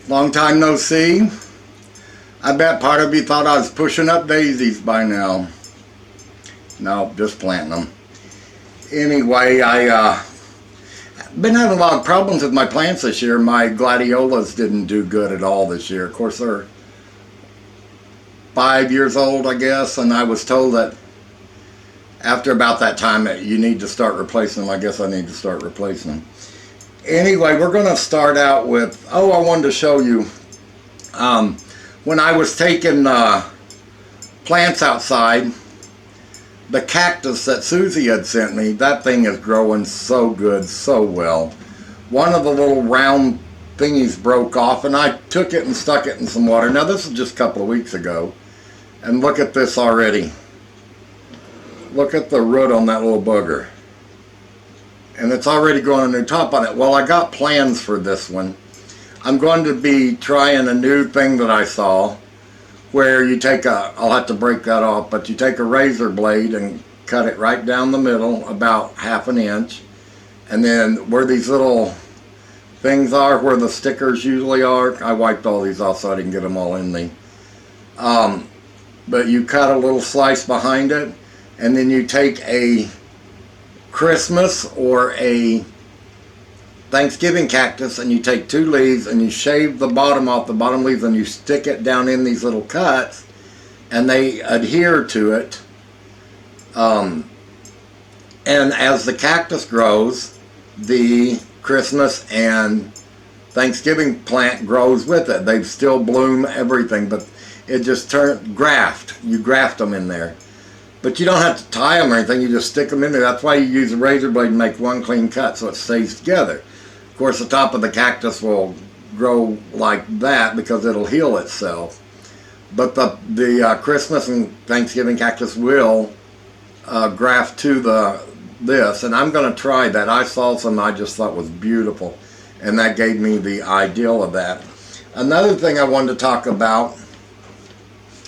Long time no see. I bet part of you thought I was pushing up daisies by now. No, just planting them. Anyway, been having a lot of problems with my plants this year. My gladiolas didn't do good at all this year. Of course, they're 5 years old, I guess, and I was told that after about that time that you need to start replacing them. I guess I need to start replacing them. Anyway, we're going to start out with, I wanted to show you, when I was taking plants outside, the cactus that Susie had sent me, that thing is growing so good, so well. One of the little round thingies broke off, and I took it and stuck it in some water. Now, this is just a couple of weeks ago, and look at this already. Look at the root on that little booger. And it's already growing a new top on it. Well, I got plans for this one. I'm going to be trying a new thing that I saw where you take I'll have to break that off, but you take a razor blade and cut it right down the middle, about 1/2 inch. And then where these little things are, where the stickers usually are, I wiped all these off so I didn't get them all in me. But you cut a little slice behind it, and then you take a Christmas or a Thanksgiving cactus, and you take 2 leaves and you shave the bottom off the bottom leaves, and you stick it down in these little cuts, and they adhere to it. And as the cactus grows, the Christmas and Thanksgiving plant grows with it. They still bloom, everything, but it just graft. You graft them in there. But you don't have to tie them or anything, you just stick them in there. That's why you use a razor blade and make one clean cut so it stays together. Of course, the top of the cactus will grow like that because it'll heal itself. But the Christmas and Thanksgiving cactus will graft to this, and I'm going to try that. I saw some I just thought was beautiful, and that gave me the ideal of that. Another thing I wanted to talk about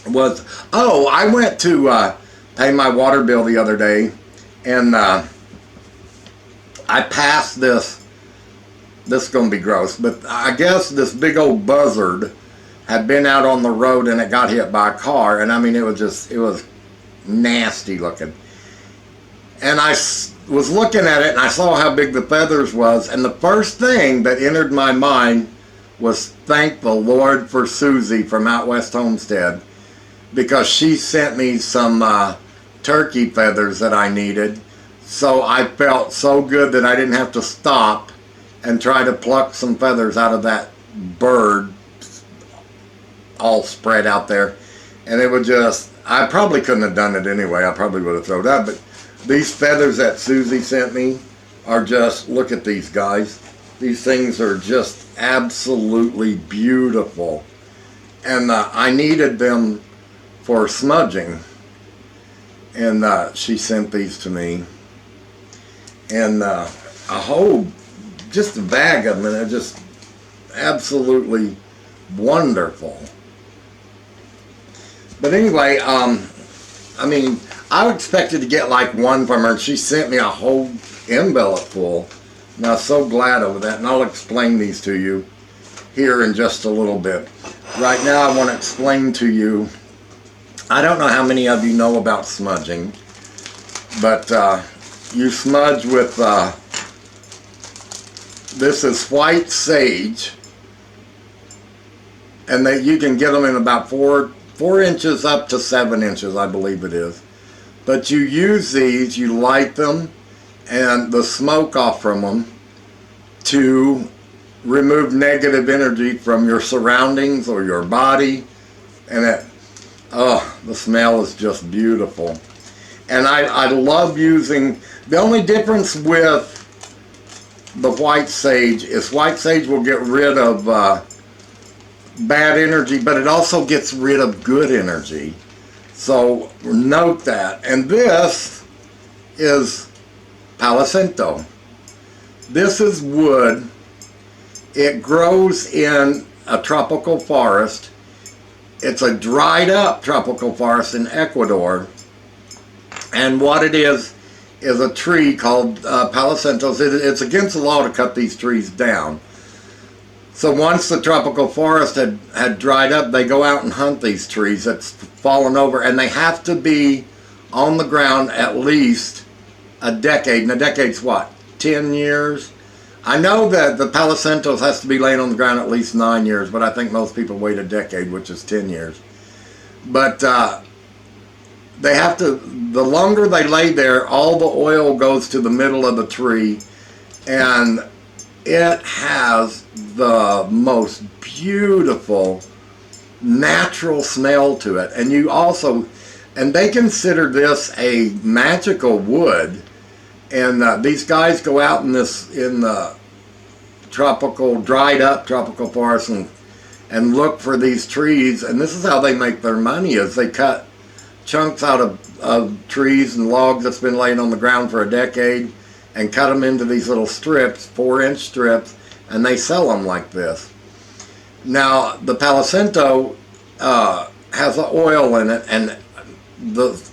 was, I went to pay my water bill the other day, and I passed this is going to be gross, but I guess this big old buzzard had been out on the road and it got hit by a car, and I mean it was nasty looking. And I was looking at it and I saw how big the feathers was, and the first thing that entered my mind was thank the Lord for Susie from Out West Homestead, because she sent me some turkey feathers that I needed. So I felt so good that I didn't have to stop and try to pluck some feathers out of that bird all spread out there. And it would just, I probably couldn't have done it anyway. I probably would have thrown it out. But these feathers that Susie sent me are just, look at these guys. These things are just absolutely beautiful. And I needed them for smudging. And she sent these to me, and a whole, just a bag of them, and they're just absolutely wonderful. But anyway, I mean, I expected to get like one from her, and she sent me a whole envelope full, and I was so glad over that, and I'll explain these to you here in just a little bit. Right now I want to explain to you, I don't know how many of you know about smudging, but you smudge with, this is white sage, and you can get them in about 4 inches up to 7 inches, I believe it is. But you use these, you light them, and the smoke off from them to remove negative energy from your surroundings or your body, and the smell is just beautiful. And I love using, the only difference with the white sage is white sage will get rid of bad energy, but it also gets rid of good energy. So note that. And this is Palo Santo. This is wood. It grows in a tropical forest. It's a dried up tropical forest in Ecuador. And what it is a tree called Palo Santo. It's against the law to cut these trees down. So once the tropical forest had dried up, they go out and hunt these trees that's fallen over, and they have to be on the ground at least a decade. And a decade's what, 10 years? I know that the Palo Santo has to be laying on the ground at least 9 years, but I think most people wait a decade, which is 10 years. But they have to, the longer they lay there, all the oil goes to the middle of the tree, and it has the most beautiful natural smell to it. And you also, and they consider this a magical wood. And these guys go out in the tropical, dried up tropical forest and look for these trees. And this is how they make their money, is they cut chunks out of trees and logs that's been laying on the ground for a decade, and cut them into these little strips, 4-inch strips, and they sell them like this. Now, the Palo Santo has the oil in it, and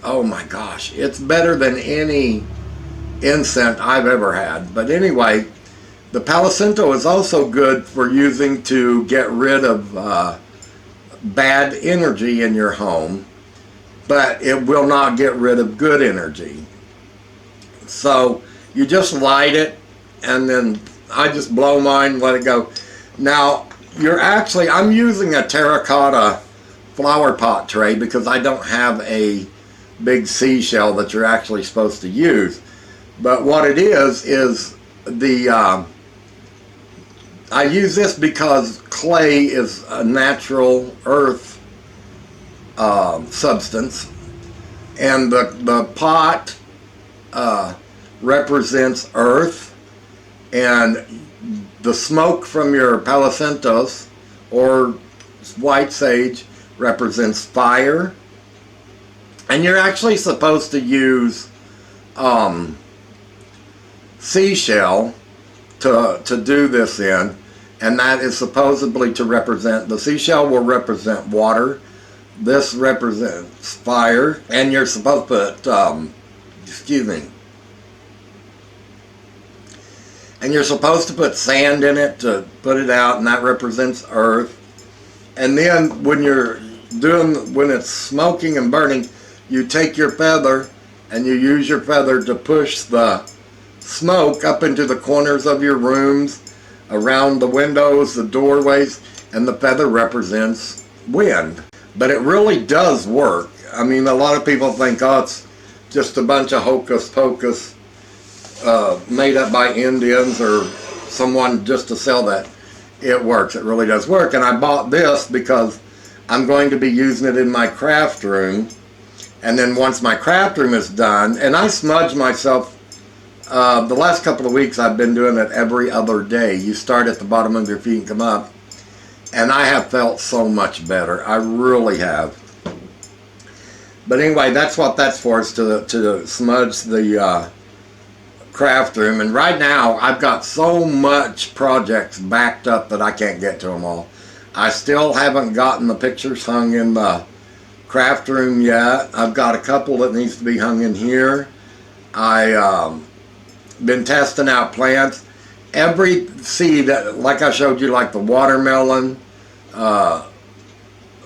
oh my gosh, it's better than any incense I've ever had. But anyway, the Palo Santo is also good for using to get rid of bad energy in your home, but it will not get rid of good energy. So you just light it, and then I just blow mine, let it go. Now, I'm using a terracotta flower pot tray because I don't have a big seashell that you're actually supposed to use. But what it is I use this because clay is a natural earth substance, and the pot represents earth, and the smoke from your Palo Santos or white sage represents fire. And you're actually supposed to use seashell to do this in, and that is supposedly to represent, the seashell will represent water, this represents fire, and you're supposed to put and you're supposed to put sand in it to put it out, and that represents earth. And then when it's smoking and burning, you take your feather and you use your feather to push the smoke up into the corners of your rooms, around the windows, the doorways, and the feather represents wind. But it really does work. I mean, a lot of people think, oh, it's just a bunch of hocus pocus made up by Indians or someone just to sell that. It works. It really does work. And I bought this because I'm going to be using it in my craft room. And then once my craft room is done, and I smudge myself, the last couple of weeks I've been doing it every other day. You start at the bottom of your feet and come up. And I have felt so much better. I really have. But anyway, that's what that's for, is to smudge the craft room. And right now I've got so much projects backed up that I can't get to them all. I still haven't gotten the pictures hung in the craft room yet. I've got a couple that needs to be hung in here. I been testing out plants. Every seed, like I showed you, like the watermelon,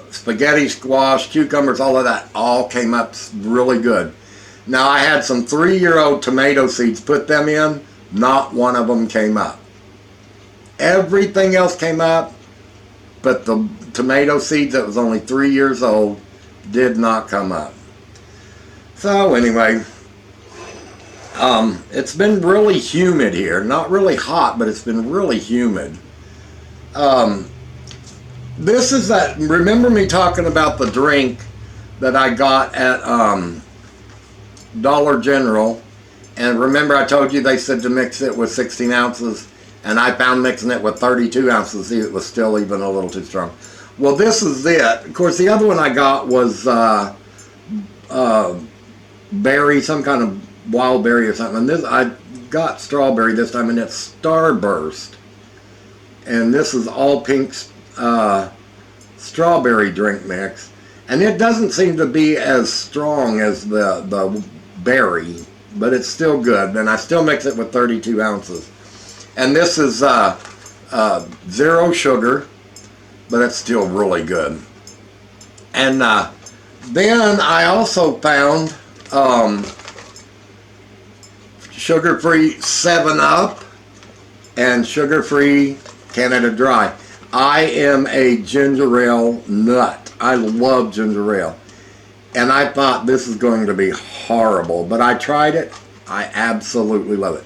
spaghetti squash, cucumbers, all of that, all came up really good. Now, I had some 3-year-old tomato seeds, put them in, not one of them came up. Everything else came up, but the tomato seeds that was only 3 years old did not come up. So anyway, it's been really humid here. Not really hot, but it's been really humid. This is that, remember me talking about the drink that I got at Dollar General, and remember I told you they said to mix it with 16 ounces, and I found mixing it with 32 ounces, it was still even a little too strong. Well, this is it. Of course, the other one I got was berry, some kind of wild berry or something, and this I got strawberry this time, and it's Starburst, and this is all pink strawberry drink mix, and it doesn't seem to be as strong as the berry, but it's still good, and I still mix it with 32 ounces. And this is Zero sugar, but it's still really good. And then I also found sugar-free 7-Up and sugar-free Canada Dry. I am a ginger ale nut. I love ginger ale. And I thought this is going to be horrible, but I tried it. I absolutely love it.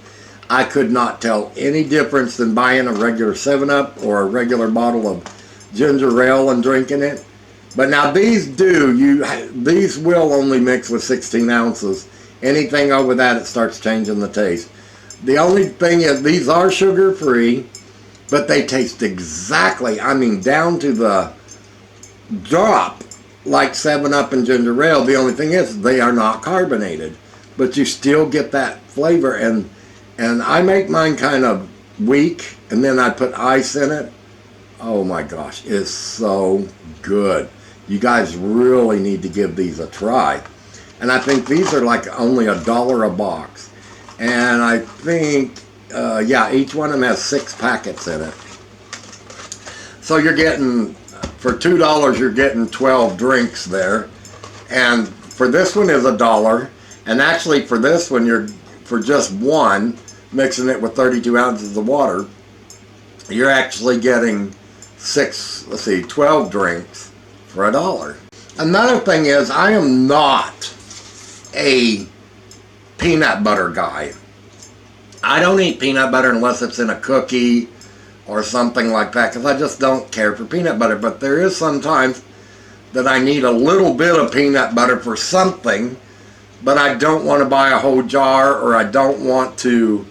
I could not tell any difference than buying a regular 7-Up or a regular bottle of ginger ale and drinking it. But now these these will only mix with 16 ounces. Anything over that, it starts changing the taste. The only thing is these are sugar-free, but they taste exactly, I mean, down to the drop, like 7-Up and ginger ale. The only thing is they are not carbonated, but you still get that flavor. And I make mine kind of weak, and then I put ice in it. Oh my gosh, it's so good. You guys really need to give these a try. And I think these are like only $1 a box. And I think, yeah, each one of them has 6 packets in it. So you're getting, for $2, you're getting 12 drinks there. And for this one is $1. And actually for this one, you're, for just one, mixing it with 32 ounces of water, you're actually getting 12 drinks for $1. Another thing is, I am not a peanut butter guy. I don't eat peanut butter unless it's in a cookie or something like that, because I just don't care for peanut butter. But there is sometimes that I need a little bit of peanut butter for something, but I don't want to buy a whole jar, or I don't want to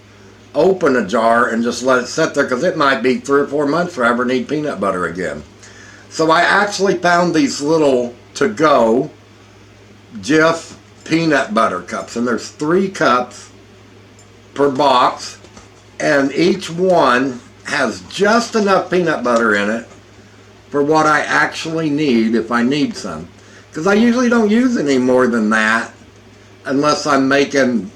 open a jar and just let it sit there, because it might be 3 or 4 months before I ever need peanut butter again. So I actually found these little to-go Jif peanut butter cups, and there's 3 cups per box, and each one has just enough peanut butter in it for what I actually need if I need some, because I usually don't use any more than that unless I'm making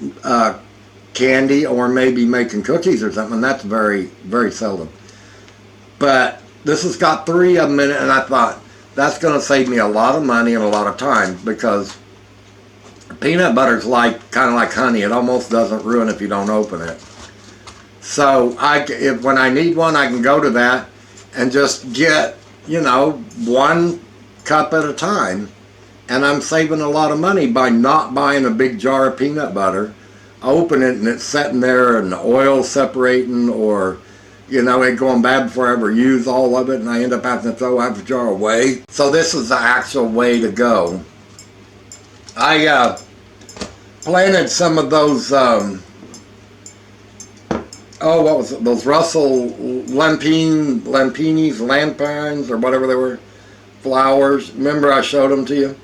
candy or maybe making cookies or something. That's very, very seldom. But this has got 3 of them in it, and I thought that's going to save me a lot of money and a lot of time, because peanut butter's like kind of like honey. It almost doesn't ruin if you don't open it. So when I need one, I can go to that and just get, you know, 1 cup at a time. And I'm saving a lot of money by not buying a big jar of peanut butter, open it, and it's sitting there and the oil separating, or, you know, it going bad before I ever use all of it, and I end up having to throw half a jar away. So this is the actual way to go. I planted some of those, what was it? Those Russell Lampines, or whatever they were, flowers. Remember I showed them to you?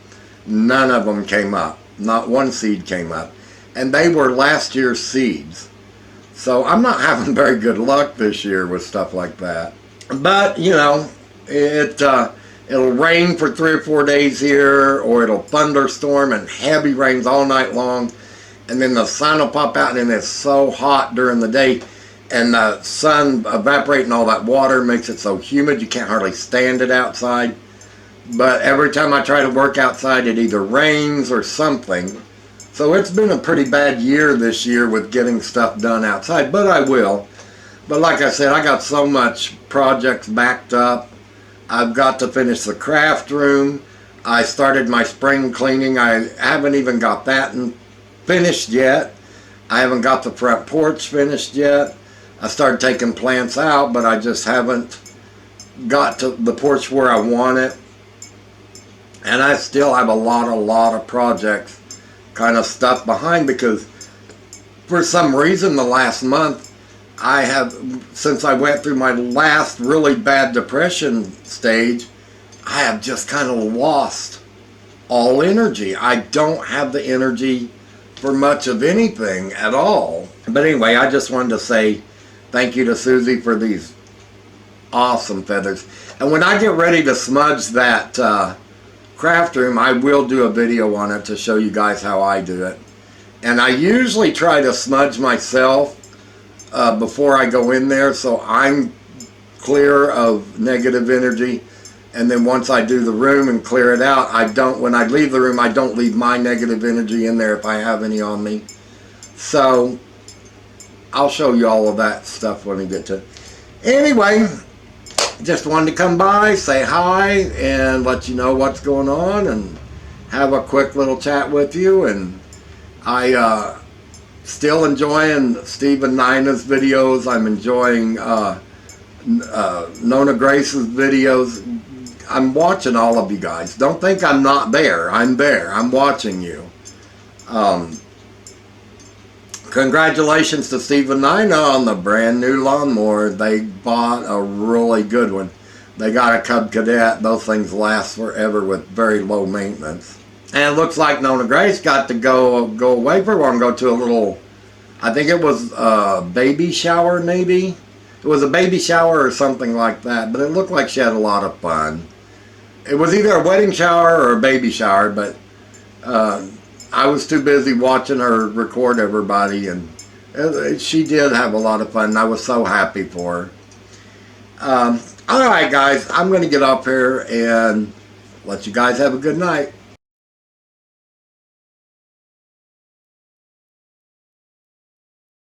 None of them came up. Not one seed came up. And they were last year's seeds. So I'm not having very good luck this year with stuff like that. But, you know, it'll rain for 3 or 4 days here, or it'll thunderstorm and heavy rains all night long. And then the sun will pop out, and it's so hot during the day. And the sun evaporating all that water makes it so humid you can't hardly stand it outside. But every time I try to work outside, it either rains or something. So it's been a pretty bad year this year with getting stuff done outside, but I will. But like I said, I got so much projects backed up. I've got to finish the craft room. I started my spring cleaning. I haven't even got that finished yet. I haven't got the front porch finished yet. I started taking plants out, but I just haven't got to the porch where I want it. And I still have a lot of projects kind of stuff behind, because for some reason the last month since I went through my last really bad depression stage, I have just kind of lost all energy. I don't have the energy for much of anything at all. But anyway, I just wanted to say thank you to Susie for these awesome feathers. And when I get ready to smudge that craft room, I will do a video on it to show you guys how I do it. And I usually try to smudge myself before I go in there, so I'm clear of negative energy. And then once I do the room and clear it out, when I leave the room, I don't leave my negative energy in there if I have any on me. So I'll show you all of that stuff when we get to it. Anyway, just wanted to come by, say hi, and let you know what's going on, and have a quick little chat with you. And I still enjoying Steve and Nina's videos. I'm enjoying Nona Grace's videos. I'm watching all of you guys. Don't think I'm not there. I'm there. I'm watching you. Congratulations to Steve and Nina on the brand new lawnmower. They bought a really good one. They got a Cub Cadet. Those things last forever with very low maintenance. And it looks like Nona Grace got to go away for a while and go to a little, I think it was a baby shower maybe. It was a baby shower or something like that. But it looked like she had a lot of fun. It was either a wedding shower or a baby shower, but I was too busy watching her record everybody, and she did have a lot of fun, and I was so happy for her. Alright guys, I'm going to get up here and let you guys have a good night.